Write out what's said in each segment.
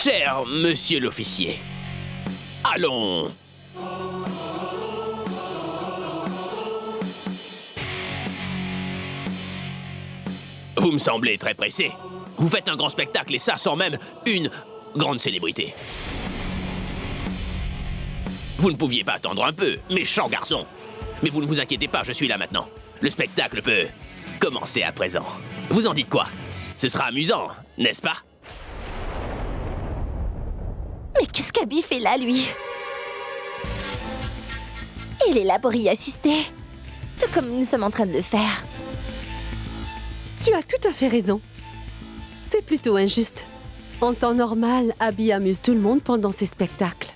Cher monsieur l'officier, allons. Vous me semblez très pressé. Vous faites un grand spectacle et ça sans même une grande célébrité. Vous ne pouviez pas attendre un peu, méchant garçon. Mais vous ne vous inquiétez pas, je suis là maintenant. Le spectacle peut commencer à présent. Vous en dites quoi? Ce sera amusant, n'est-ce pas? Mais qu'est-ce qu'Abby fait là, lui? Il est là pour y assister. Tout comme nous sommes en train de le faire. Tu as tout à fait raison. C'est plutôt injuste. En temps normal, Abby amuse tout le monde pendant ses spectacles.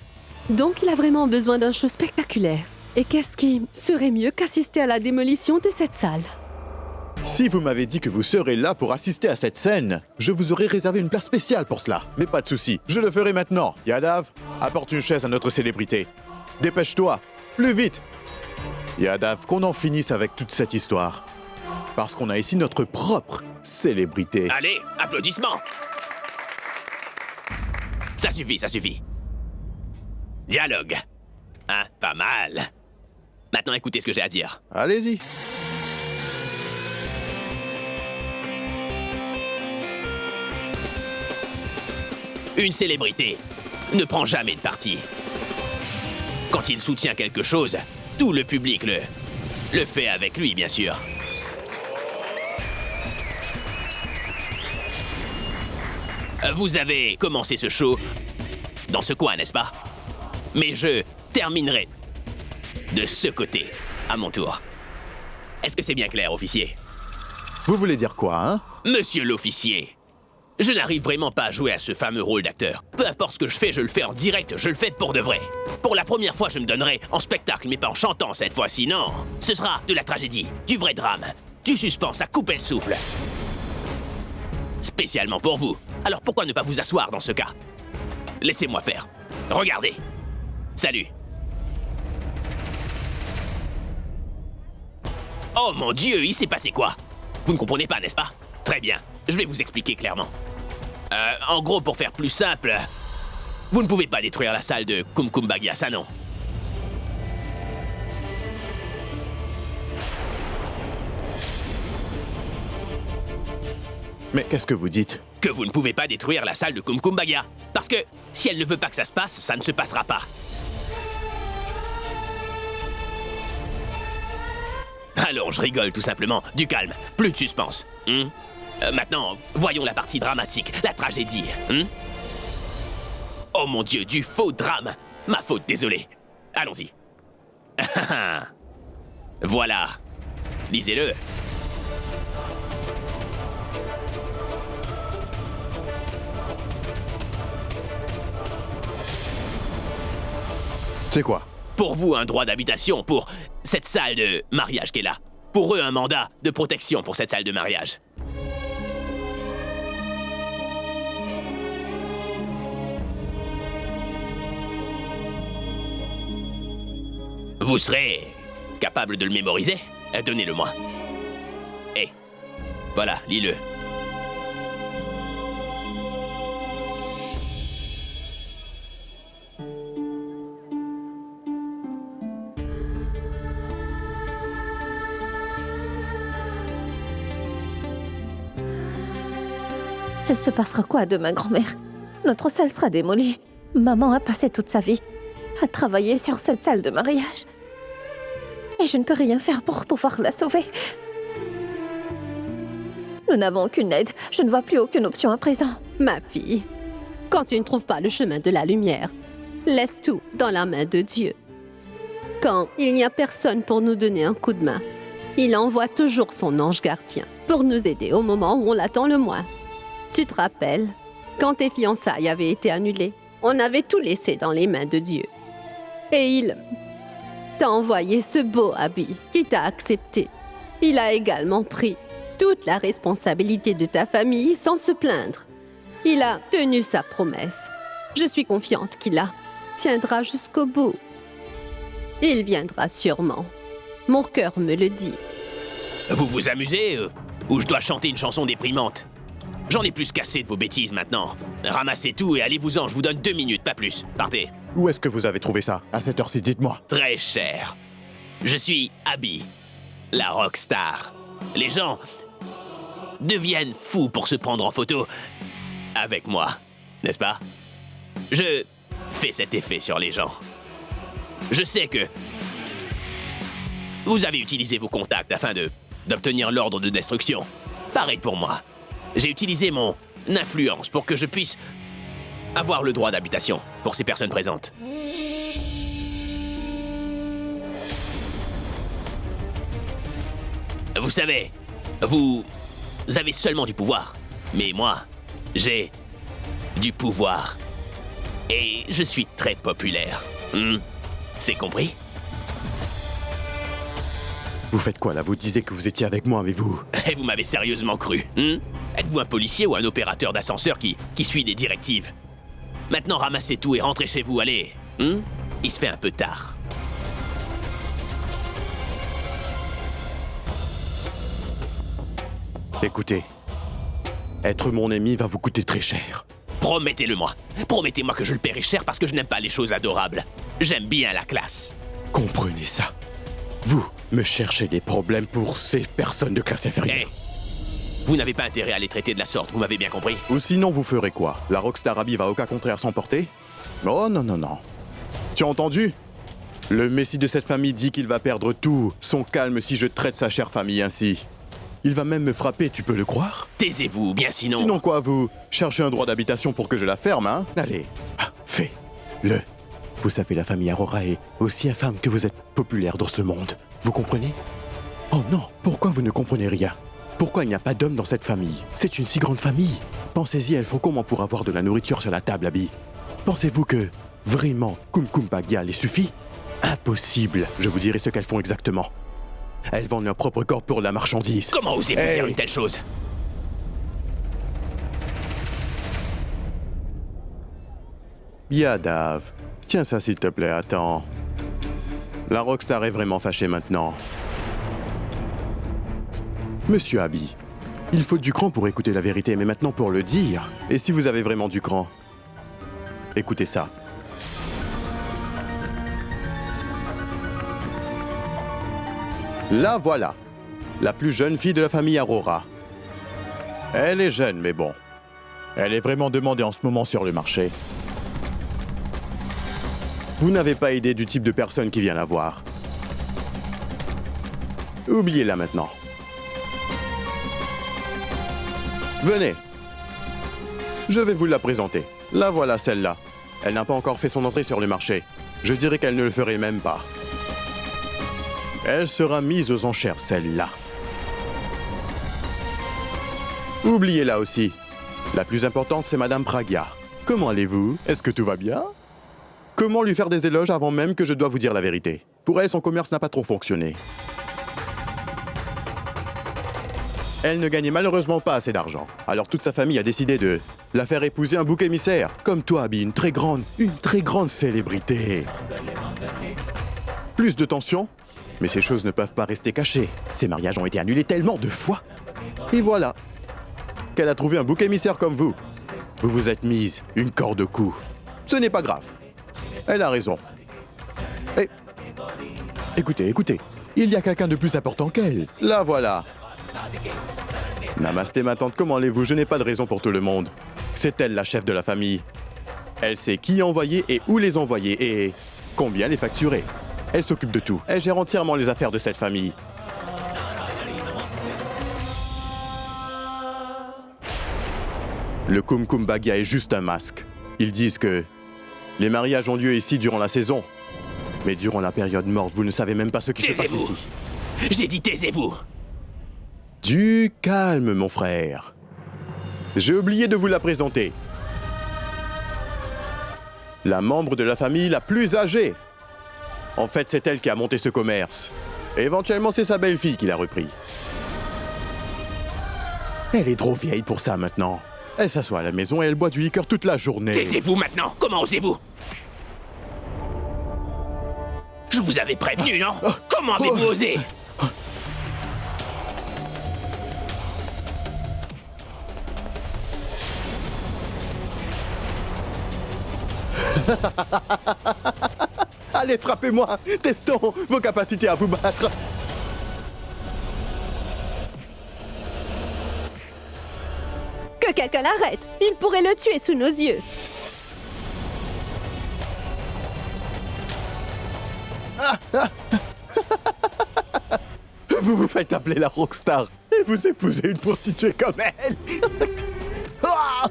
Donc il a vraiment besoin d'un show spectaculaire. Et qu'est-ce qui serait mieux qu'assister à la démolition de cette salle? Si vous m'avez dit que vous serez là pour assister à cette scène, je vous aurais réservé une place spéciale pour cela. Mais pas de souci, je le ferai maintenant. Yadav, apporte une chaise à notre célébrité. Dépêche-toi, plus vite. Yadav, qu'on en finisse avec toute cette histoire. Parce qu'on a ici notre propre célébrité. Allez, applaudissements. Ça suffit, ça suffit. Dialogue. Hein, pas mal. Maintenant, écoutez ce que j'ai à dire. Allez-y. Une célébrité ne prend jamais de parti. Quand il soutient quelque chose, tout le public le fait avec lui, bien sûr. Vous avez commencé ce show dans ce coin, n'est-ce pas? Mais je terminerai de ce côté, à mon tour. Est-ce que c'est bien clair, officier? Vous voulez dire quoi, hein? Monsieur l'officier, je n'arrive vraiment pas à jouer à ce fameux rôle d'acteur. Peu importe ce que je le fais en direct, je le fais pour de vrai. Pour la première fois, je me donnerai en spectacle, mais pas en chantant cette fois-ci, non. Ce sera de la tragédie, du vrai drame, du suspense à couper le souffle. Spécialement pour vous. Alors pourquoi ne pas vous asseoir dans ce cas? Laissez-moi faire. Regardez. Salut. Oh mon Dieu, il s'est passé quoi? Vous ne comprenez pas, n'est-ce pas? Très bien, je vais vous expliquer clairement. En gros, pour faire plus simple, vous ne pouvez pas détruire la salle de Kumkumbagia, ça non. Mais qu'est-ce que vous dites? Que vous ne pouvez pas détruire la salle de Kumkumbagia. Parce que si elle ne veut pas que ça se passe, ça ne se passera pas. Alors, je rigole tout simplement. Du calme, plus de suspense. Maintenant, voyons la partie dramatique, la tragédie. Oh mon Dieu, du faux drame. Ma faute, désolé. Allons-y. Voilà. Lisez-le. C'est quoi? Pour vous, un droit d'habitation pour cette salle de mariage qui est là. Pour eux, un mandat de protection pour cette salle de mariage. Vous serez capable de le mémoriser? Donnez-le-moi. Voilà, lis-le. Il se passera quoi demain, grand-mère? Notre salle sera démolie. Maman a passé toute sa vie à travailler sur cette salle de mariage. Et je ne peux rien faire pour pouvoir la sauver. Nous n'avons aucune aide. Je ne vois plus aucune option à présent. Ma fille, quand tu ne trouves pas le chemin de la lumière, laisse tout dans la main de Dieu. Quand il n'y a personne pour nous donner un coup de main, il envoie toujours son ange gardien pour nous aider au moment où on l'attend le moins. Tu te rappelles, quand tes fiançailles avaient été annulées, on avait tout laissé dans les mains de Dieu. Et il t'a envoyé ce beau habit qui t'a accepté. Il a également pris toute la responsabilité de ta famille sans se plaindre. Il a tenu sa promesse. Je suis confiante qu'il la tiendra jusqu'au bout. Il viendra sûrement. Mon cœur me le dit. Vous vous amusez ou je dois chanter une chanson déprimante? J'en ai plus qu'assez de vos bêtises maintenant. Ramassez tout et allez-vous-en, je vous donne 2 minutes, pas plus. Partez. Où est-ce que vous avez trouvé ça? À cette heure-ci, dites-moi. Très cher. Je suis Abby, la rockstar. Les gens deviennent fous pour se prendre en photo avec moi, n'est-ce pas? Je fais cet effet sur les gens. Je sais que vous avez utilisé vos contacts afin d'obtenir l'ordre de destruction. Pareil pour moi. J'ai utilisé mon influence pour que je puisse avoir le droit d'habitation pour ces personnes présentes. Vous savez, vous avez seulement du pouvoir. Mais moi, j'ai du pouvoir. Et je suis très populaire. C'est compris? Vous faites quoi là? Vous disiez que vous étiez avec moi, mais vous... Et vous m'avez sérieusement cru, Êtes-vous un policier ou un opérateur d'ascenseur qui suit des directives? Maintenant, ramassez tout et rentrez chez vous, allez. Il se fait un peu tard. Écoutez, être mon ami va vous coûter très cher. Promettez-le-moi. Promettez-moi que je le paierai cher parce que je n'aime pas les choses adorables. J'aime bien la classe. Comprenez ça. Vous me cherchez des problèmes pour ces personnes de classe inférieure. Vous n'avez pas intérêt à les traiter de la sorte, vous m'avez bien compris? Ou sinon, vous ferez quoi? La rockstar Abby va au cas contraire s'emporter? Oh non, non, non. Tu as entendu? Le messie de cette famille dit qu'il va perdre tout son calme si je traite sa chère famille ainsi. Il va même me frapper, tu peux le croire? Taisez-vous, bien sinon... Sinon quoi, vous cherchez un droit d'habitation pour que je la ferme, hein? Allez, fais-le. Vous savez, la famille Aurora est aussi infâme que vous êtes populaire dans ce monde. Vous comprenez? Oh non, pourquoi vous ne comprenez rien? Pourquoi il n'y a pas d'hommes dans cette famille? C'est une si grande famille. Pensez-y, elles font comment pour avoir de la nourriture sur la table, Abby? Pensez-vous que, vraiment, Kum Kum Bagia les suffit? Impossible, je vous dirai ce qu'elles font exactement. Elles vendent leur propre corps pour la marchandise. Comment osez-vous dire une telle chose? Yadav, tiens ça s'il te plaît, attends. La rockstar est vraiment fâchée maintenant. Monsieur Abby, il faut du cran pour écouter la vérité, mais maintenant pour le dire. Et si vous avez vraiment du cran? Écoutez ça. La voilà, la plus jeune fille de la famille Aurora. Elle est jeune, mais bon. Elle est vraiment demandée en ce moment sur le marché. Vous n'avez pas idée du type de personne qui vient la voir. Oubliez-la maintenant. Venez. Je vais vous la présenter. La voilà, celle-là. Elle n'a pas encore fait son entrée sur le marché. Je dirais qu'elle ne le ferait même pas. Elle sera mise aux enchères, celle-là. Oubliez-la aussi. La plus importante, c'est Madame Pragia. Comment allez-vous? Est-ce que tout va bien? Comment lui faire des éloges avant même que je dois vous dire la vérité? Pour elle, son commerce n'a pas trop fonctionné. Elle ne gagnait malheureusement pas assez d'argent. Alors toute sa famille a décidé de la faire épouser un bouc émissaire. Comme toi, Abby, une très grande célébrité. Plus de tension? Mais ces choses ne peuvent pas rester cachées. Ces mariages ont été annulés tellement de fois. Et voilà qu'elle a trouvé un bouc émissaire comme vous. Vous vous êtes mise une corde au cou. Ce n'est pas grave. Elle a raison. Et... Écoutez, il y a quelqu'un de plus important qu'elle. La voilà. Namasté, ma tante, comment allez-vous? Je n'ai pas de raison pour tout le monde. C'est elle la chef de la famille. Elle sait qui envoyer et où les envoyer et combien les facturer. Elle s'occupe de tout. Elle gère entièrement les affaires de cette famille. Le Kum Kum Bagia est juste un masque. Ils disent que les mariages ont lieu ici durant la saison. Mais durant la période morte, vous ne savez même pas ce qui se passe ici. J'ai dit taisez-vous. Du calme, mon frère. J'ai oublié de vous la présenter. La membre de la famille la plus âgée. En fait, c'est elle qui a monté ce commerce. Et éventuellement, c'est sa belle-fille qui l'a repris. Elle est trop vieille pour ça maintenant. Elle s'assoit à la maison et elle boit du liqueur toute la journée. Taisez-vous maintenant. Comment osez-vous? Je vous avais prévenu, non? Comment avez-vous osé? Allez, frappez-moi! Testons vos capacités à vous battre! Que quelqu'un l'arrête! Il pourrait le tuer sous nos yeux! Vous vous faites appeler la rockstar et vous épousez une prostituée comme elle. Ah!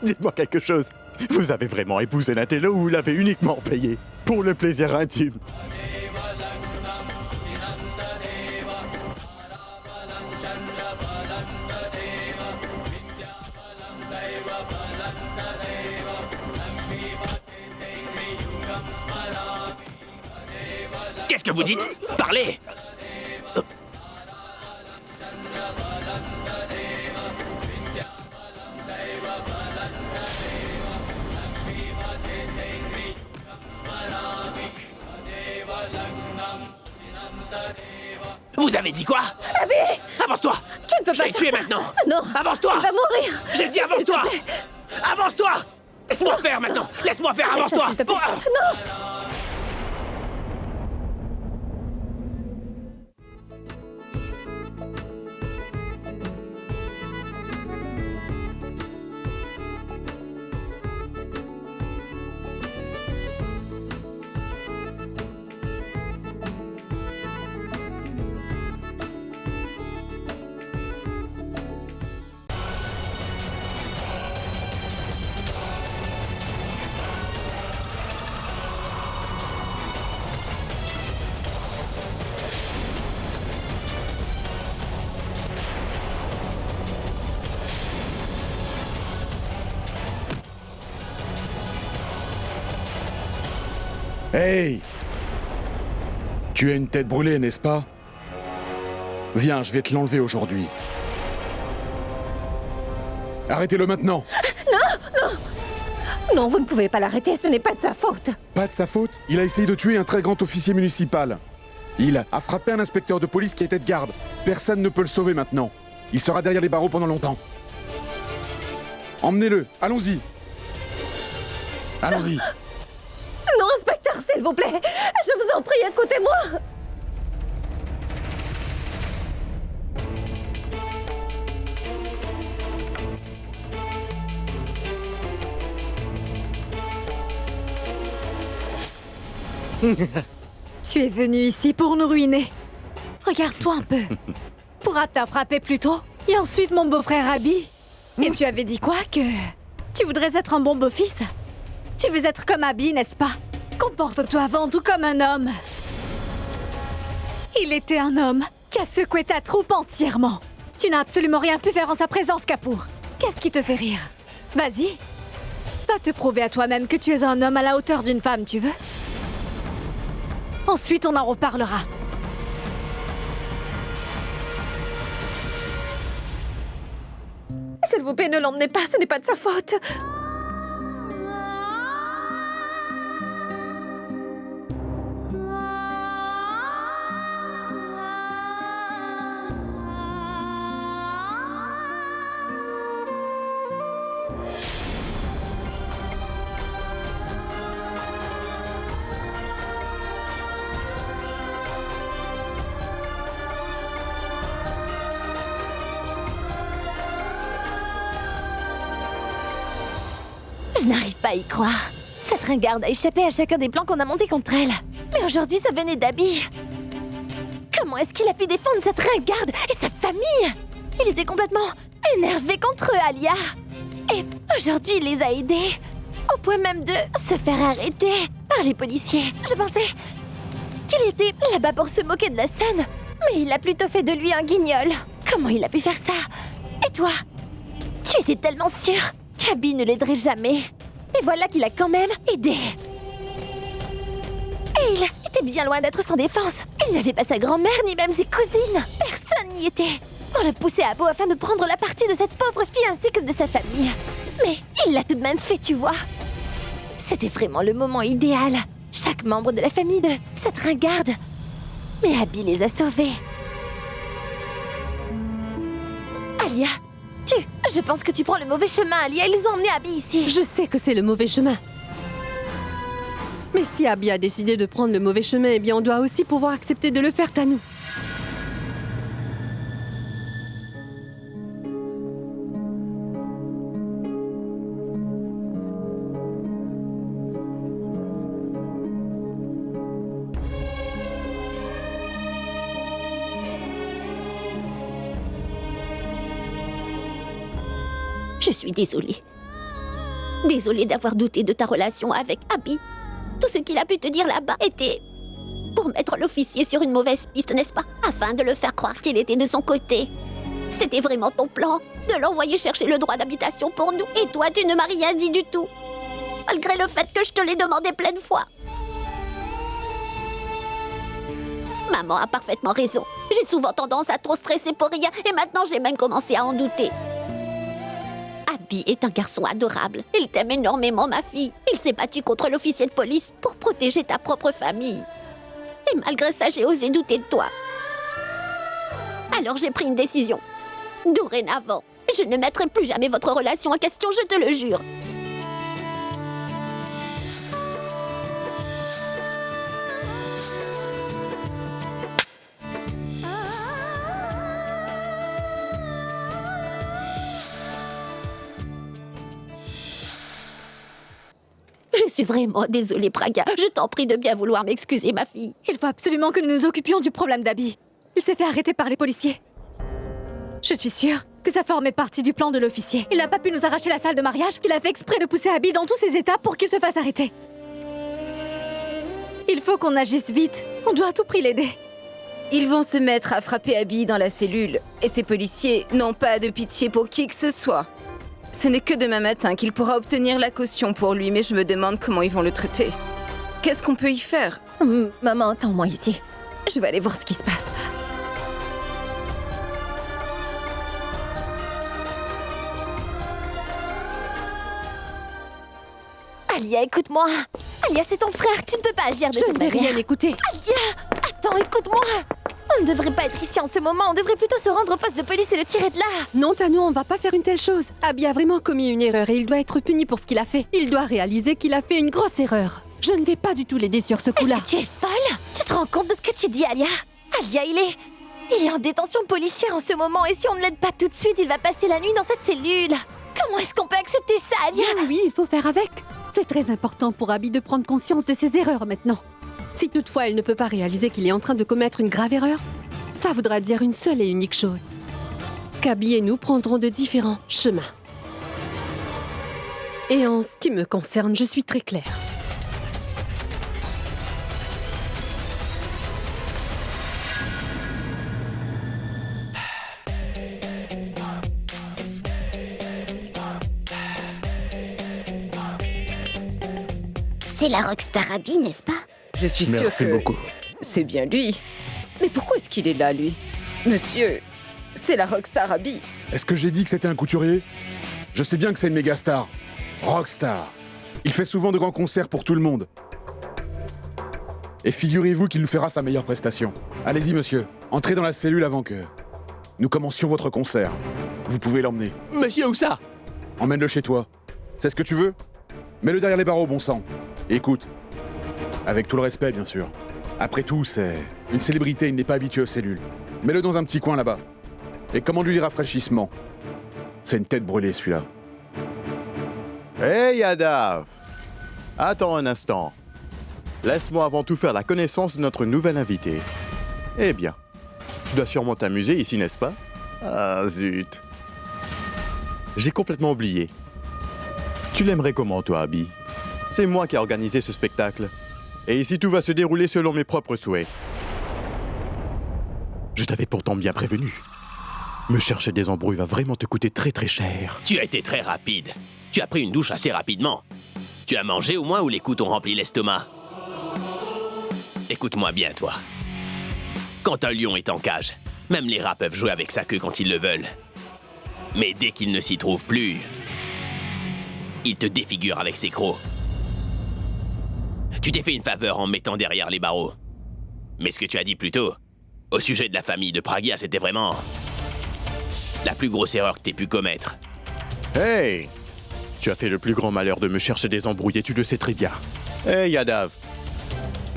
Dites-moi quelque chose. Vous avez vraiment épousé l'intello ou vous l'avez uniquement payé pour le plaisir intime? Qu'est-ce que vous dites? Parlez! Vous avez dit quoi? Abby! Avance-toi! Tu ne peux Je pas vais le faire tuer ça. maintenant! Non! Avance-toi! Il va mourir! J'ai dit avance-toi! S'il te plaît. Avance-toi! Laisse-moi faire maintenant! Laisse-moi faire, Arrête ça, avance-toi! s'il te plaît. Oh! Non! Hey! Tu as une tête brûlée, n'est-ce pas? Viens, je vais te l'enlever aujourd'hui. Arrêtez-le maintenant! Non, vous ne pouvez pas l'arrêter, ce n'est pas de sa faute. Pas de sa faute, il a essayé de tuer un très grand officier municipal. Il a frappé un inspecteur de police qui était de garde. Personne ne peut le sauver maintenant. Il sera derrière les barreaux pendant longtemps. Emmenez-le, allons-y! Allons-y! Non, inspecteur, s'il vous plaît! Je vous en prie, écoutez-moi! Tu es venu ici pour nous ruiner. Regarde-toi un peu. Pour t'as frappé plus tôt. Et ensuite mon beau-frère Abby. Et tu avais dit quoi? Que tu voudrais être un bon beau-fils? Tu veux être comme Abby, n'est-ce pas? Comporte-toi avant tout comme un homme. Il était un homme qui a secoué ta troupe entièrement. Tu n'as absolument rien pu faire en sa présence, Kapoor. Qu'est-ce qui te fait rire? Vas-y. Va te prouver à toi-même que tu es un homme à la hauteur d'une femme, tu veux? Ensuite, on en reparlera. S'il vous plaît, ne l'emmenez pas, ce n'est pas de sa faute. Je n'arrive pas à y croire. Cette ringarde a échappé à chacun des plans qu'on a montés contre elle. Mais aujourd'hui, ça venait d'Abby. Comment est-ce qu'il a pu défendre cette ringarde et sa famille? Il était complètement énervé contre eux, Alia. Et aujourd'hui, il les a aidés. Au point même de se faire arrêter par les policiers. Je pensais qu'il était là-bas pour se moquer de la scène. Mais il a plutôt fait de lui un guignol. Comment il a pu faire ça? Et toi? Tu étais tellement sûre qu'Abby ne l'aiderait jamais. Et voilà qu'il a quand même aidé. Et il était bien loin d'être sans défense. Il n'avait pas sa grand-mère ni même ses cousines. Personne n'y était. Pour le pousser à bout afin de prendre la partie de cette pauvre fille ainsi que de sa famille. Mais il l'a tout de même fait, tu vois. C'était vraiment le moment idéal. Chaque membre de la famille de cette ringarde. Mais Abby les a sauvés. Alia, je pense que tu prends le mauvais chemin, Alia. Ils ont emmené Abby ici. Je sais que c'est le mauvais chemin. Mais si Abby a décidé de prendre le mauvais chemin, eh bien on doit aussi pouvoir accepter de le faire, Tanou. Je suis désolée. Désolée d'avoir douté de ta relation avec Abby. Tout ce qu'il a pu te dire là-bas était pour mettre l'officier sur une mauvaise piste, n'est-ce pas? Afin de le faire croire qu'il était de son côté. C'était vraiment ton plan, de l'envoyer chercher le droit d'habitation pour nous. Et toi, tu ne m'as rien dit du tout. Malgré le fait que je te l'ai demandé plein de fois. Maman a parfaitement raison. J'ai souvent tendance à trop stresser pour rien et maintenant j'ai même commencé à en douter. Abby est un garçon adorable. Il t'aime énormément, ma fille. Il s'est battu contre l'officier de police pour protéger ta propre famille. Et malgré ça, j'ai osé douter de toi. Alors j'ai pris une décision. Dorénavant, je ne mettrai plus jamais votre relation en question, je te le jure. Je suis vraiment désolée, Praga. Je t'en prie de bien vouloir m'excuser, ma fille. Il faut absolument que nous nous occupions du problème d'Abby. Il s'est fait arrêter par les policiers. Je suis sûre que ça formait partie du plan de l'officier. Il n'a pas pu nous arracher la salle de mariage. Il a fait exprès de pousser Abby dans tous ses états pour qu'il se fasse arrêter. Il faut qu'on agisse vite. On doit à tout prix l'aider. Ils vont se mettre à frapper Abby dans la cellule. Et ces policiers n'ont pas de pitié pour qui que ce soit. Ce n'est que demain matin qu'il pourra obtenir la caution pour lui, mais je me demande comment ils vont le traiter. Qu'est-ce qu'on peut y faire? Maman, attends-moi ici. Je vais aller voir ce qui se passe. Alia, écoute-moi. Alia, c'est ton frère. Tu ne peux pas agir de cette Je ne vais manière. rien écouter. Alia, attends, écoute-moi. On ne devrait pas être ici en ce moment. On devrait plutôt se rendre au poste de police et le tirer de là. Non, Tanou, on va pas faire une telle chose. Abby a vraiment commis une erreur et il doit être puni pour ce qu'il a fait. Il doit réaliser qu'il a fait une grosse erreur. Je ne vais pas du tout l'aider sur ce coup-là. Est-ce que tu es folle? Tu te rends compte de ce que tu dis, Alia? Alia, il est en détention policière en ce moment et si on ne l'aide pas tout de suite, il va passer la nuit dans cette cellule. Comment est-ce qu'on peut accepter ça, Alia? Bien oui, il faut faire avec. C'est très important pour Abby de prendre conscience de ses erreurs maintenant. Si toutefois elle ne peut pas réaliser qu'il est en train de commettre une grave erreur, ça voudra dire une seule et unique chose. Qu'Abby et nous prendrons de différents chemins. Et en ce qui me concerne, je suis très claire. C'est la rockstar Abby, n'est-ce pas? Je suis sûre Merci que beaucoup. c'est bien lui. Mais pourquoi est-ce qu'il est là, lui? Monsieur, c'est la rockstar Abby. Est-ce que j'ai dit que c'était un couturier? Je sais bien que c'est une méga star. Rockstar. Il fait souvent de grands concerts pour tout le monde. Et figurez-vous qu'il nous fera sa meilleure prestation. Allez-y, monsieur. Entrez dans la cellule avant que nous commencions votre concert. Vous pouvez l'emmener. Monsieur, où ça? Emmène-le chez toi. C'est ce que tu veux? Mets-le derrière les barreaux, bon sang. Et écoute, avec tout le respect, bien sûr. Après tout, c'est une célébrité, il n'est pas habitué aux cellules. Mets-le dans un petit coin là-bas. Et commande-lui des rafraîchissements. C'est une tête brûlée, celui-là. Hey, Yadav! Attends un instant. Laisse-moi avant tout faire la connaissance de notre nouvel invité. Eh bien, tu dois sûrement t'amuser ici, n'est-ce pas? Ah, zut. J'ai complètement oublié. Tu l'aimerais comment, toi, Abby? C'est moi qui ai organisé ce spectacle. Et ici, tout va se dérouler selon mes propres souhaits. Je t'avais pourtant bien prévenu. Me chercher des embrouilles va vraiment te coûter très très cher. Tu as été très rapide. Tu as pris une douche assez rapidement. Tu as mangé au moins ou les coups t'ont rempli l'estomac? Écoute-moi bien, toi. Quand un lion est en cage, même les rats peuvent jouer avec sa queue quand ils le veulent. Mais dès qu'ils ne s'y trouvent plus, il te défigure avec ses crocs. Tu t'es fait une faveur en me mettant derrière les barreaux. Mais ce que tu as dit plus tôt, au sujet de la famille de Pragia, c'était vraiment... la plus grosse erreur que t'aies pu commettre. Hey! Tu as fait le plus grand malheur de me chercher des embrouilles et tu le sais très bien. Hey, Yadav!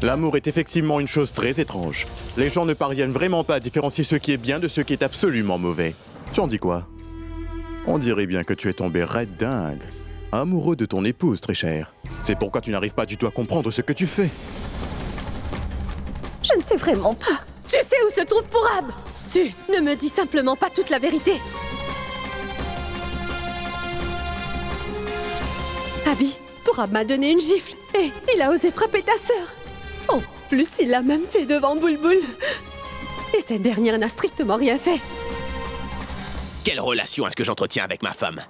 L'amour est effectivement une chose très étrange. Les gens ne parviennent vraiment pas à différencier ce qui est bien de ce qui est absolument mauvais. Tu en dis quoi? On dirait bien que tu es tombé raide dingue. Amoureux de ton épouse, très cher. C'est pourquoi tu n'arrives pas du tout à comprendre ce que tu fais. Je ne sais vraiment pas. Tu sais où se trouve Pourab? Tu ne me dis simplement pas toute la vérité. Abby, Pourab m'a donné une gifle et il a osé frapper ta sœur. En plus, il l'a même fait devant Boulboul. Et cette dernière n'a strictement rien fait. Quelle relation est-ce que j'entretiens avec ma femme?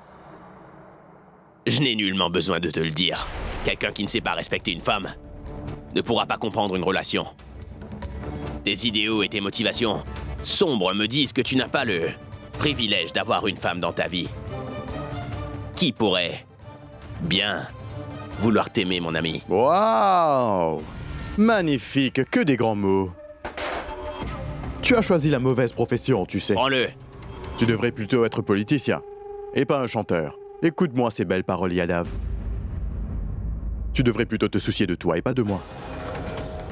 Je n'ai nullement besoin de te le dire. Quelqu'un qui ne sait pas respecter une femme ne pourra pas comprendre une relation. Tes idéaux et tes motivations sombres me disent que tu n'as pas le privilège d'avoir une femme dans ta vie. Qui pourrait bien vouloir t'aimer, mon ami? Waouh! Magnifique, que des grands mots. Tu as choisi la mauvaise profession, tu sais. Prends-le. Tu devrais plutôt être politicien, et pas un chanteur. Écoute-moi ces belles paroles, Yadav. Tu devrais plutôt te soucier de toi et pas de moi.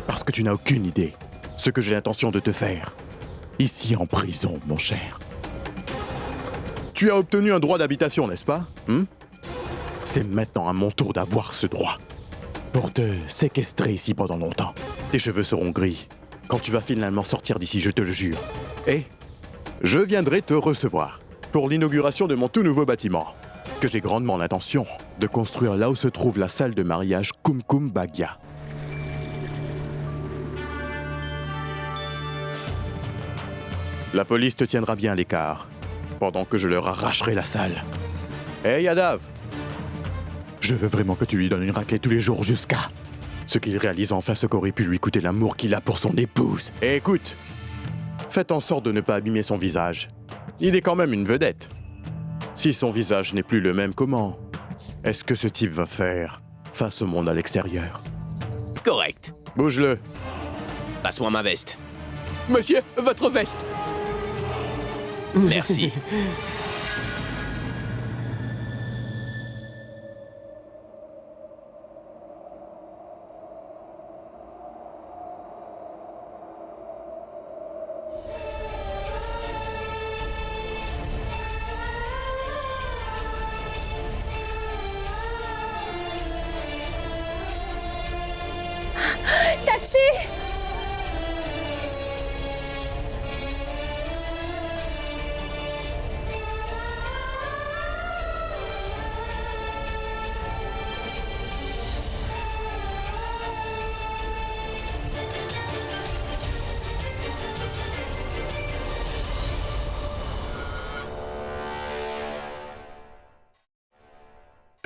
Parce que tu n'as aucune idée ce que j'ai l'intention de te faire. Ici en prison, mon cher. Tu as obtenu un droit d'habitation, n'est-ce pas? C'est maintenant à mon tour d'avoir ce droit. Pour te séquestrer ici pendant longtemps. Tes cheveux seront gris quand tu vas finalement sortir d'ici, je te le jure. Et je viendrai te recevoir pour l'inauguration de mon tout nouveau bâtiment, que j'ai grandement l'intention de construire là où se trouve la salle de mariage Kumkum Bhagia. La police te tiendra bien à l'écart, pendant que je leur arracherai la salle. Hey Yadav! Je veux vraiment que tu lui donnes une raclée tous les jours jusqu'à ce qu'il réalise enfin ce qu'aurait pu lui coûter l'amour qu'il a pour son épouse. Et écoute, faites en sorte de ne pas abîmer son visage. Il est quand même une vedette. Si son visage n'est plus le même, comment est-ce que ce type va faire face au monde à l'extérieur? Correct. Bouge-le. Passe-moi ma veste. Monsieur, votre veste. Merci.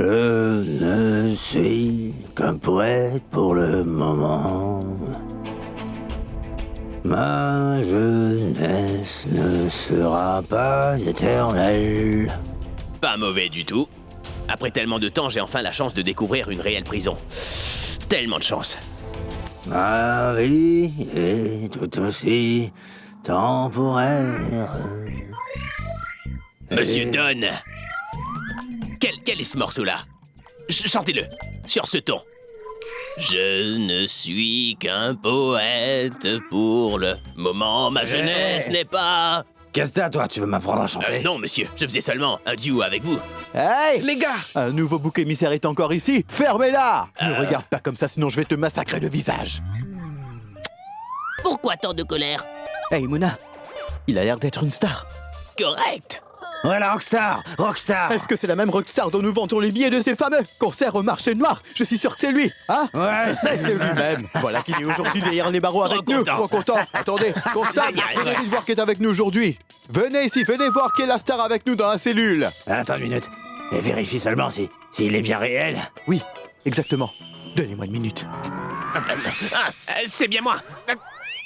Je ne suis qu'un poète pour le moment. Ma jeunesse ne sera pas éternelle. Pas mauvais du tout. Après tellement de temps, j'ai enfin la chance de découvrir une réelle prison. Tellement de chance. Ma vie est tout aussi temporaire. Monsieur Don. Quel est ce morceau-là? Chantez-le, sur ce ton. Je ne suis qu'un poète pour le moment. Ma jeunesse n'est pas... Qu'est-ce que t'as, toi? Tu veux m'apprendre à chanter? Non, monsieur, je faisais seulement un duo avec vous. Hey! Les gars! Un nouveau bouc émissaire est encore ici? Fermez-la! Ne regarde pas comme ça, sinon je vais te massacrer le visage. Pourquoi tant de colère? Hey, Mona, il a l'air d'être une star. Correct. Ouais, la rockstar! Rockstar! Est-ce que c'est la même rockstar dont nous vantons les billets de ces fameux concerts au marché noir? Je suis sûr que c'est lui, hein? Ouais, C'est lui-même. Voilà qu'il est aujourd'hui derrière les barreaux avec nous. content. Trop content. Attendez, constable, Génial, venez ouais. vite voir qui est avec nous aujourd'hui. Venez ici, venez voir qui est la star avec nous dans la cellule. Attends une minute. Et vérifie seulement s'il est bien réel. Oui, exactement. Donnez-moi une minute. C'est bien moi.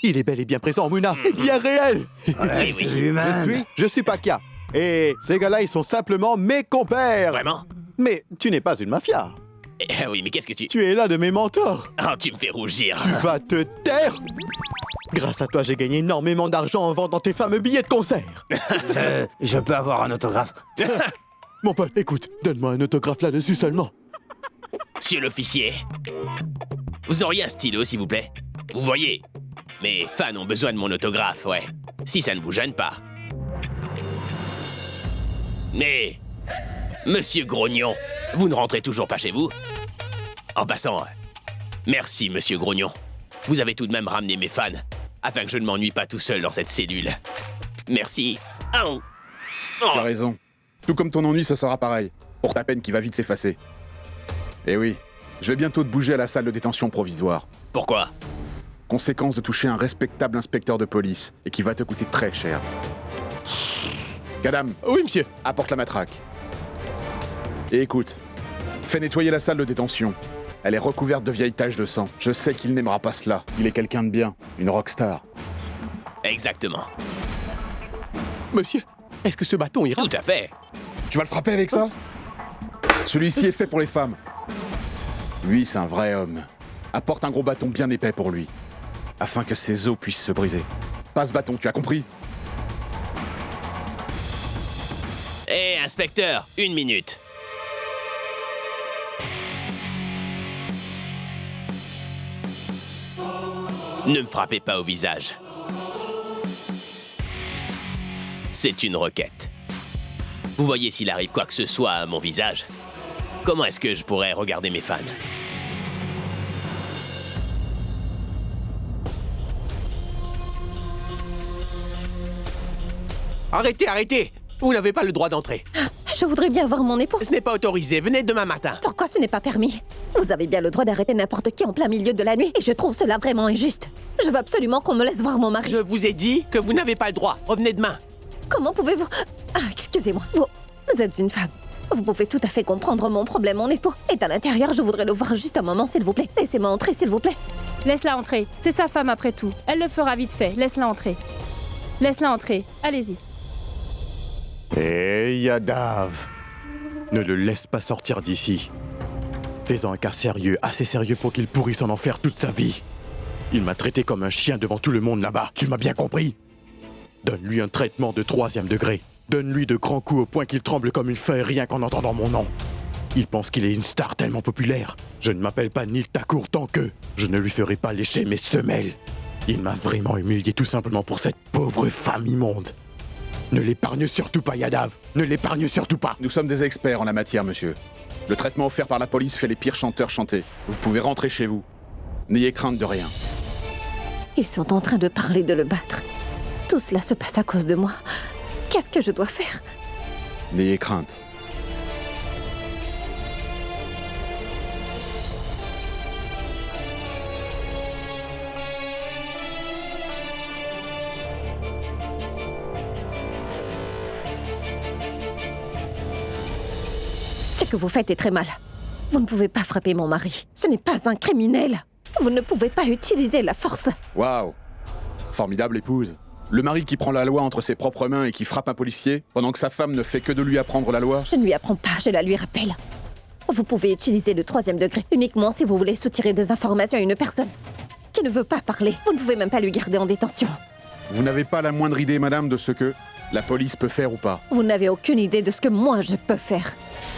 Il est bel et bien présent, Muna, et bien réel. Ouais, oui. c'est lui-même. Je suis Pakia. Et ces gars-là, ils sont simplement mes compères. Vraiment? Mais tu n'es pas une mafia. Oui, mais qu'est-ce que tu... Tu es l'un de mes mentors. Oh, tu me fais rougir. Tu vas te taire. Grâce à toi, j'ai gagné énormément d'argent en vendant tes fameux billets de concert. Je peux avoir un autographe? Mon pote, écoute, donne-moi un autographe là-dessus seulement. Monsieur l'officier, vous auriez un stylo, s'il vous plaît? Vous voyez, mes fans ont besoin de mon autographe, ouais. Si ça ne vous gêne pas. Mais, monsieur Grognon, vous ne rentrez toujours pas chez vous? En passant, merci, monsieur Grognon. Vous avez tout de même ramené mes fans, afin que je ne m'ennuie pas tout seul dans cette cellule. Merci. Oh. Tu as raison. Tout comme ton ennui, ça sera pareil. Pour ta peine qui va vite s'effacer. Eh oui, je vais bientôt te bouger à la salle de détention provisoire. Pourquoi? Conséquence de toucher un respectable inspecteur de police, et qui va te coûter très cher. Kadam, Oui, monsieur. apporte la matraque. Et écoute, fais nettoyer la salle de détention. Elle est recouverte de vieilles taches de sang. Je sais qu'il n'aimera pas cela. Il est quelqu'un de bien, une rockstar. Exactement. Monsieur, est-ce que ce bâton ira? Tout à fait. Tu vas le frapper avec ça? Celui-ci est fait pour les femmes. Lui, c'est un vrai homme. Apporte un gros bâton bien épais pour lui, afin que ses os puissent se briser. Pas ce bâton, tu as compris? Hé, inspecteur, 1 minute. Ne me frappez pas au visage. C'est une requête. Vous voyez s'il arrive quoi que ce soit à mon visage, comment est-ce que je pourrais regarder mes fans? Arrêtez, arrêtez! Vous n'avez pas le droit d'entrer. Je voudrais bien voir mon époux. Ce n'est pas autorisé. Venez demain matin. Pourquoi ce n'est pas permis? Vous avez bien le droit d'arrêter n'importe qui en plein milieu de la nuit, et je trouve cela vraiment injuste. Je veux absolument qu'on me laisse voir mon mari. Je vous ai dit que vous n'avez pas le droit. Revenez demain. Comment pouvez-vous... Ah, excusez-moi. Vous êtes une femme. Vous pouvez tout à fait comprendre mon problème. Mon époux est à l'intérieur. Je voudrais le voir juste un moment, s'il vous plaît. Laissez-moi entrer, s'il vous plaît. Laisse-la entrer. C'est sa femme après tout. Elle le fera vite fait. Laisse-la entrer. Laisse-la entrer. Allez-y. Hé, Yadav. Ne le laisse pas sortir d'ici. Fais-en un cas sérieux, assez sérieux pour qu'il pourrisse en enfer toute sa vie. Il m'a traité comme un chien devant tout le monde là-bas. Tu m'as bien compris? Donne-lui un traitement de 3e degré. Donne-lui de grands coups au point qu'il tremble comme une feuille rien qu'en entendant mon nom. Il pense qu'il est une star tellement populaire. Je ne m'appelle pas Neil Thakur tant que je ne lui ferai pas lécher mes semelles. Il m'a vraiment humilié tout simplement pour cette pauvre femme immonde. Ne l'épargne surtout pas, Yadav. Ne l'épargne surtout pas. Nous sommes des experts en la matière, monsieur. Le traitement offert par la police fait les pires chanteurs chanter. Vous pouvez rentrer chez vous. N'ayez crainte de rien. Ils sont en train de parler de le battre. Tout cela se passe à cause de moi. Qu'est-ce que je dois faire? N'ayez crainte. Ce que vous faites est très mal. Vous ne pouvez pas frapper mon mari. Ce n'est pas un criminel. Vous ne pouvez pas utiliser la force. Waouh! Formidable épouse. Le mari qui prend la loi entre ses propres mains et qui frappe un policier, pendant que sa femme ne fait que de lui apprendre la loi. Je ne lui apprends pas, je la lui rappelle. Vous pouvez utiliser le 3e degré uniquement si vous voulez soutirer des informations à une personne qui ne veut pas parler. Vous ne pouvez même pas lui garder en détention. Vous n'avez pas la moindre idée, madame, de ce que la police peut faire ou pas. Vous n'avez aucune idée de ce que moi je peux faire.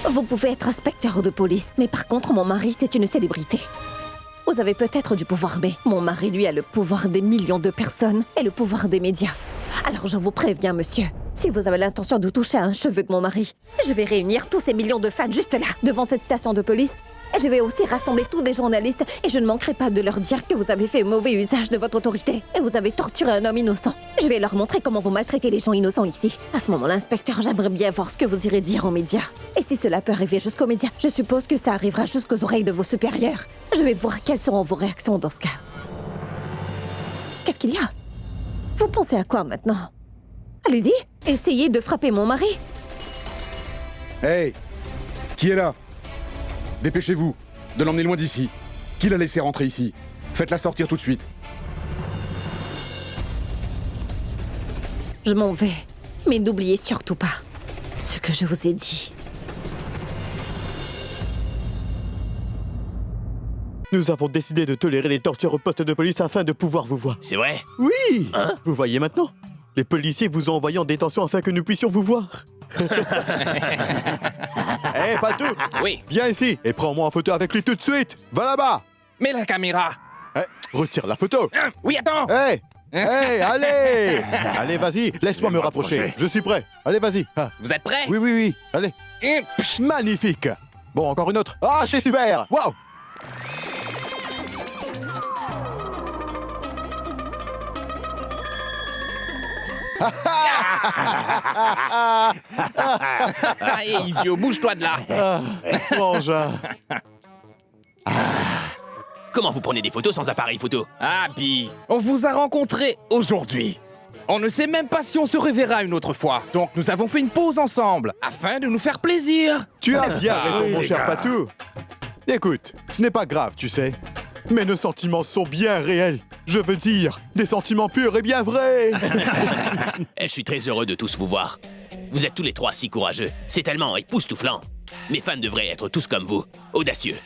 Vous pouvez être inspecteur de police, mais par contre, mon mari, c'est une célébrité. Vous avez peut-être du pouvoir, mais mon mari, lui, a le pouvoir des millions de personnes et le pouvoir des médias. Alors je vous préviens, monsieur, si vous avez l'intention de toucher à un cheveu de mon mari, je vais réunir tous ces millions de fans juste là, devant cette station de police, et je vais aussi rassembler tous les journalistes, et je ne manquerai pas de leur dire que vous avez fait mauvais usage de votre autorité, et vous avez torturé un homme innocent. Je vais leur montrer comment vous maltraitez les gens innocents ici. À ce moment-là, inspecteur, j'aimerais bien voir ce que vous irez dire aux médias. Et si cela peut arriver jusqu'aux médias, je suppose que ça arrivera jusqu'aux oreilles de vos supérieurs. Je vais voir quelles seront vos réactions dans ce cas. Qu'est-ce qu'il y a? Vous pensez à quoi maintenant? Allez-y, essayez de frapper mon mari. Hey! Qui est là? Dépêchez-vous de l'emmener loin d'ici. Qui l'a laissé rentrer ici? Faites-la sortir tout de suite. Je m'en vais, mais n'oubliez surtout pas ce que je vous ai dit. Nous avons décidé de tolérer les tortures au poste de police afin de pouvoir vous voir. C'est vrai? Oui! Hein? Vous voyez maintenant? Les policiers vous ont envoyé en détention afin que nous puissions vous voir. Hé, Patou! Oui. Viens ici et prends-moi en photo avec lui tout de suite. Va là-bas! Mais la caméra. Retire la photo. Oui, attends. Hé! Hé, allez! Allez, vas-y, laisse-moi me rapprocher. Je suis prêt. Allez, vas-y. Ah. Vous êtes prêts? Oui, oui, oui. Allez. Et psh, Magnifique! Bon, encore une autre. Ah, c'est super! Waouh! Allez, idiot, bouge-toi de là. Frangin. Comment vous prenez des photos sans appareil photo? Abby, on vous a rencontré aujourd'hui. On ne sait même pas si on se reverra une autre fois. Donc nous avons fait une pause ensemble, afin de nous faire plaisir. Tu as N'est-ce bien pas? raison, Oui, mon les cher gars. Patou. Écoute, ce n'est pas grave, tu sais. Mais nos sentiments sont bien réels. Je veux dire, des sentiments purs et bien vrais. Je suis très heureux de tous vous voir. Vous êtes tous les trois si courageux. C'est tellement époustouflant. Mes fans devraient être tous comme vous, audacieux,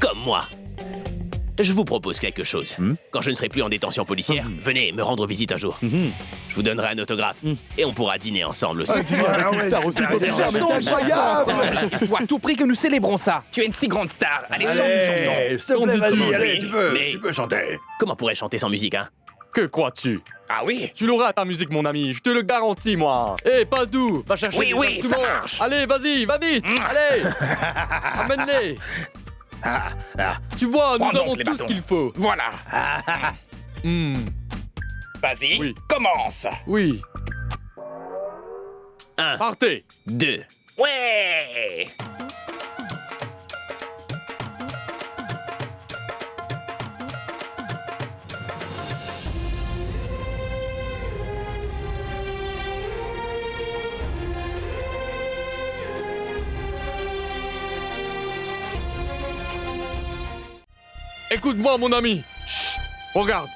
comme moi. Je vous propose quelque chose. Quand je ne serai plus en détention policière, venez me rendre visite un jour. Je vous donnerai un autographe et on pourra dîner ensemble aussi. Dis-moi, Ah avec ouais, une star aussi super populaire, mais bien. c'est incroyable. Il faut à tout prix que nous célébrons ça. Tu es une si grande star. Allez, chante une chanson. Allez, s'il te plaît, vas-y, allez, Mais- tu peux chanter. Comment pourrais-je chanter sans musique, hein? Que crois-tu? Ah oui? Tu l'auras ta musique, mon ami, je te le garantis, moi. Hé, Patou, va chercher Oui, des oui, ça instruments. marche. Allez, vas-y, va vite. Allez, amène-les. Tu vois, nous Prends donc avons les tout ce bâtons. qu'il faut. Voilà. Vas-y, Oui. commence. Oui. 1, Partez. 2. Ouais! Écoute-moi, mon ami. Chut. Regarde.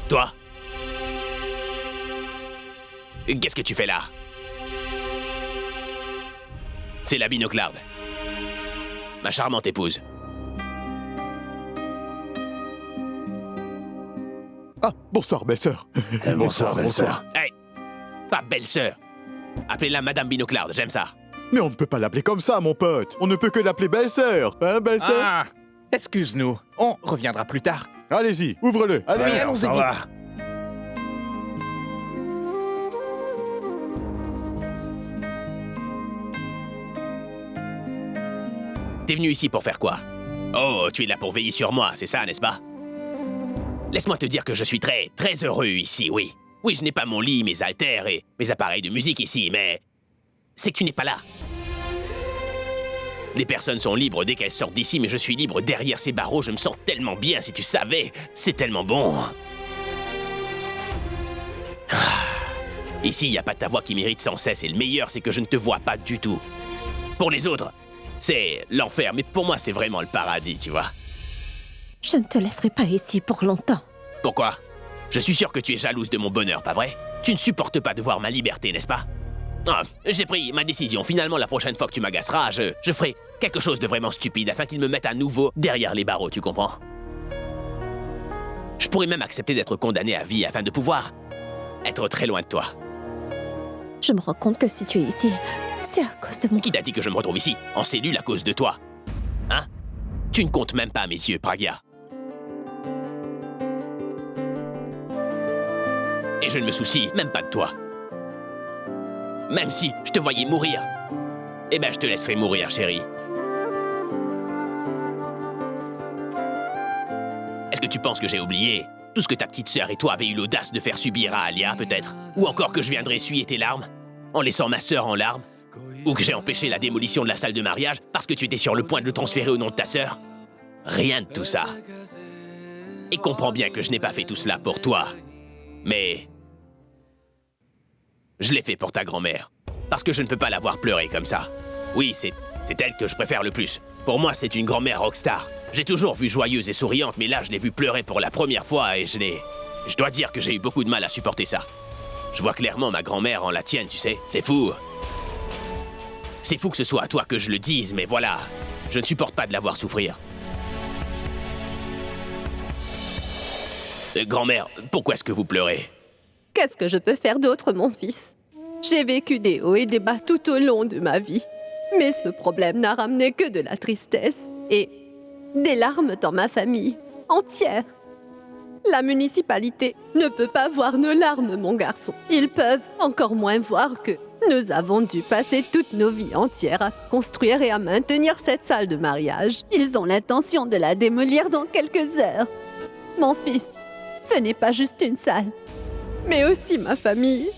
Toi? Qu'est-ce que tu fais là? C'est la binoclarde. Ma charmante épouse. Ah, bonsoir, belle-sœur. Bonsoir, belle-sœur. Hey! Pas belle-sœur. Appelez-la Madame Binoclarde, j'aime ça. Mais on ne peut pas l'appeler comme ça, mon pote. On ne peut que l'appeler belle-sœur. Hein, belle-sœur? Ah, excuse-nous. On reviendra plus tard. Allez-y, ouvre-le. Allez. Oui, allons-y ça vite. va. T'es venu ici pour faire quoi? Oh, tu es là pour veiller sur moi, c'est ça, n'est-ce pas? Laisse-moi te dire que je suis très, très heureux ici, oui. Oui, je n'ai pas mon lit, mes haltères et mes appareils de musique ici, mais... c'est que tu n'es pas là. Les personnes sont libres dès qu'elles sortent d'ici, mais je suis libre derrière ces barreaux. Je me sens tellement bien, si tu savais. C'est tellement bon. Ici, il n'y a pas ta voix qui mérite sans cesse, et le meilleur, c'est que je ne te vois pas du tout. Pour les autres, c'est l'enfer, mais pour moi, c'est vraiment le paradis, tu vois. Je ne te laisserai pas ici pour longtemps. Pourquoi? Je suis sûr que tu es jalouse de mon bonheur, pas vrai? Tu ne supportes pas de voir ma liberté, n'est-ce pas? Ah, j'ai pris ma décision. Finalement, la prochaine fois que tu m'agaceras, je ferai quelque chose de vraiment stupide afin qu'ils me mettent à nouveau derrière les barreaux, tu comprends? Je pourrais même accepter d'être condamné à vie afin de pouvoir être très loin de toi. Je me rends compte que si tu es ici, c'est à cause de moi. Qui t'a dit que je me retrouve ici, en cellule, à cause de toi? Hein? Tu ne comptes même pas à mes yeux, Pragya. Et je ne me soucie même pas de toi. Même si je te voyais mourir, eh ben je te laisserai mourir, chérie. Est-ce que tu penses que j'ai oublié tout ce que ta petite sœur et toi avez eu l'audace de faire subir à Alia, peut-être? Ou encore que je viendrai essuyer tes larmes, en laissant ma sœur en larmes? Ou que j'ai empêché la démolition de la salle de mariage parce que tu étais sur le point de le transférer au nom de ta sœur? Rien de tout ça. Et comprends bien que je n'ai pas fait tout cela pour toi. Mais... je l'ai fait pour ta grand-mère. Parce que je ne peux pas la voir pleurer comme ça. Oui, c'est elle que je préfère le plus. Pour moi, c'est une grand-mère rockstar. J'ai toujours vu joyeuse et souriante, mais là, je l'ai vue pleurer pour la première fois et je dois dire que j'ai eu beaucoup de mal à supporter ça. Je vois clairement ma grand-mère en la tienne, tu sais. C'est fou. C'est fou que ce soit à toi que je le dise, mais voilà. Je ne supporte pas de la voir souffrir. Grand-mère, pourquoi est-ce que vous pleurez? Qu'est-ce que je peux faire d'autre, mon fils? J'ai vécu des hauts et des bas tout au long de ma vie. Mais ce problème n'a ramené que de la tristesse et des larmes dans ma famille entière. La municipalité ne peut pas voir nos larmes, mon garçon. Ils peuvent encore moins voir que nous avons dû passer toutes nos vies entières à construire et à maintenir cette salle de mariage. Ils ont l'intention de la démolir dans quelques heures. Mon fils, ce n'est pas juste une salle, mais aussi ma famille.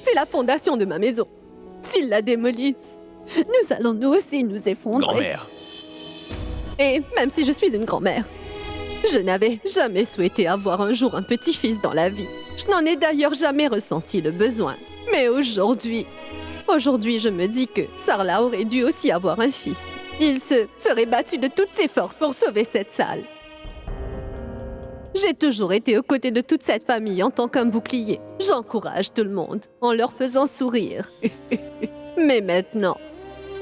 C'est la fondation de ma maison. S'ils la démolissent, nous allons nous aussi nous effondrer. Grand-mère. Et même si je suis une grand-mère, je n'avais jamais souhaité avoir un jour un petit-fils dans la vie. Je n'en ai d'ailleurs jamais ressenti le besoin. Mais aujourd'hui, je me dis que Sarla aurait dû aussi avoir un fils. Il se serait battu de toutes ses forces pour sauver cette salle. J'ai toujours été aux côtés de toute cette famille en tant qu'un bouclier. J'encourage tout le monde en leur faisant sourire. Mais maintenant,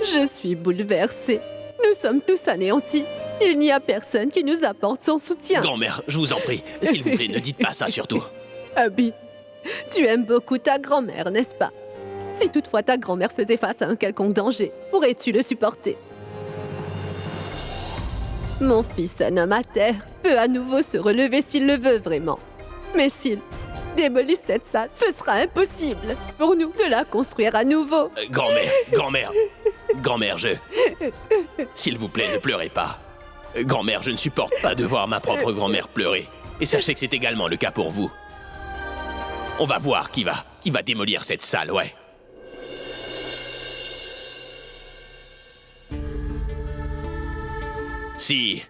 je suis bouleversée. Nous sommes tous anéantis. Il n'y a personne qui nous apporte son soutien. Grand-mère, je vous en prie, s'il vous plaît, ne dites pas ça surtout. Abby, tu aimes beaucoup ta grand-mère, n'est-ce pas? Si toutefois ta grand-mère faisait face à un quelconque danger, pourrais-tu le supporter? Mon fils, un homme à terre, peut à nouveau se relever s'il le veut vraiment. Mais s'il démolit cette salle, ce sera impossible pour nous de la construire à nouveau. Grand-mère, S'il vous plaît, ne pleurez pas. Grand-mère, je ne supporte pas de voir ma propre grand-mère pleurer. Et sachez que c'est également le cas pour vous. On va voir qui va démolir cette salle, ouais. Si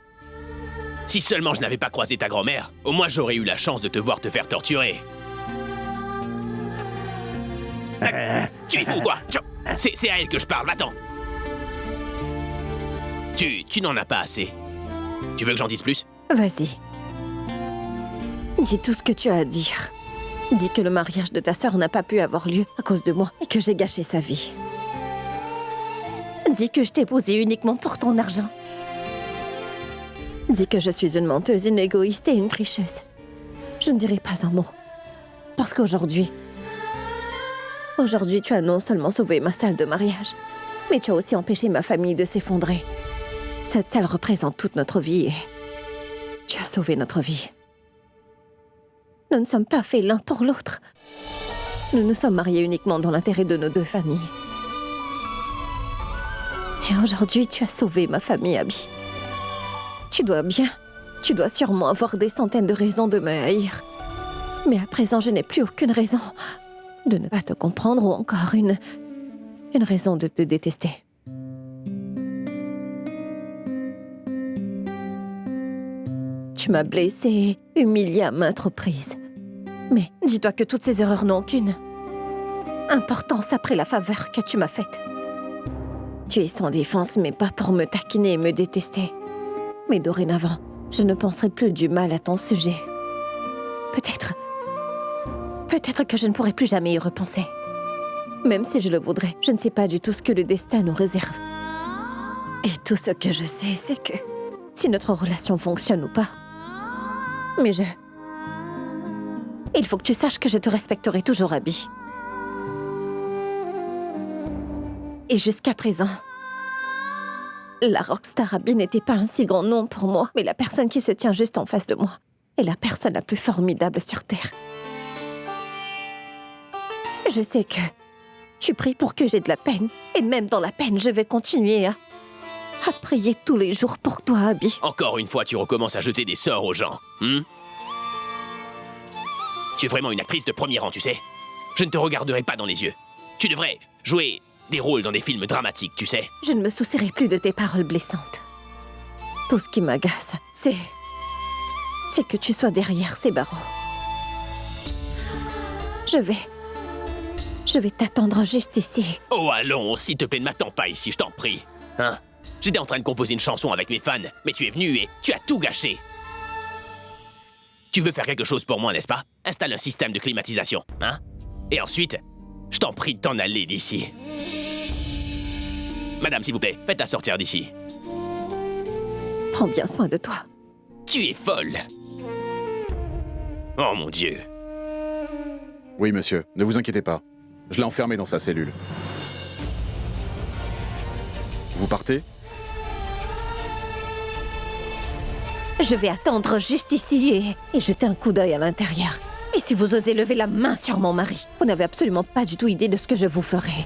seulement je n'avais pas croisé ta grand-mère, au moins j'aurais eu la chance de te voir te faire torturer. Tu es fou, quoi? C'est à elle que je parle, attends. Tu n'en as pas assez. Tu veux que j'en dise plus? Vas-y. Dis tout ce que tu as à dire. Dis que le mariage de ta sœur n'a pas pu avoir lieu à cause de moi et que j'ai gâché sa vie. Dis que je t'ai épousé uniquement pour ton argent. Dis que je suis une menteuse, une égoïste et une tricheuse. Je ne dirai pas un mot. Parce qu'aujourd'hui, tu as non seulement sauvé ma salle de mariage, mais tu as aussi empêché ma famille de s'effondrer. Cette salle représente toute notre vie et tu as sauvé notre vie. Nous ne sommes pas faits l'un pour l'autre. Nous nous sommes mariés uniquement dans l'intérêt de nos deux familles. Et aujourd'hui, tu as sauvé ma famille, Abby. Tu dois sûrement avoir des centaines de raisons de me haïr. Mais à présent, je n'ai plus aucune raison de ne pas te comprendre ou encore une raison de te détester. Tu m'as blessée et humiliée à maintes reprises. Mais dis-toi que toutes ces erreurs n'ont qu'une importance après la faveur que tu m'as faite. Tu es sans défense, mais pas pour me taquiner et me détester. Mais dorénavant, je ne penserai plus du mal à ton sujet. Peut-être que je ne pourrai plus jamais y repenser. Même si je le voudrais, je ne sais pas du tout ce que le destin nous réserve. Et tout ce que je sais, c'est que si notre relation fonctionne ou pas, il faut que tu saches que je te respecterai toujours, Abby. Et jusqu'à présent, la rockstar Abby n'était pas un si grand nom pour moi, mais la personne qui se tient juste en face de moi est la personne la plus formidable sur Terre. Je sais que tu pries pour que j'ai de la peine, et même dans la peine, je vais continuer à prier tous les jours pour toi, Abby. Encore une fois, tu recommences à jeter des sorts aux gens, Tu es vraiment une actrice de premier rang, tu sais. Je ne te regarderai pas dans les yeux. Tu devrais jouer des rôles dans des films dramatiques, tu sais. Je ne me soucierai plus de tes paroles blessantes. Tout ce qui m'agace, c'est que tu sois derrière ces barreaux. Je vais t'attendre juste ici. Oh, allons, s'il te plaît, ne m'attends pas ici, je t'en prie. Hein? J'étais en train de composer une chanson avec mes fans, mais tu es venu et tu as tout gâché. Tu veux faire quelque chose pour moi, n'est-ce pas? Installe un système de climatisation, hein? Et ensuite, je t'en prie de t'en aller d'ici. Madame, s'il vous plaît, faites-la sortir d'ici. Prends bien soin de toi. Tu es folle. Oh mon Dieu. Oui, monsieur, ne vous inquiétez pas. Je l'ai enfermé dans sa cellule. Vous partez? Je vais attendre juste ici et jeter un coup d'œil à l'intérieur. Et si vous osez lever la main sur mon mari, vous n'avez absolument pas du tout idée de ce que je vous ferai.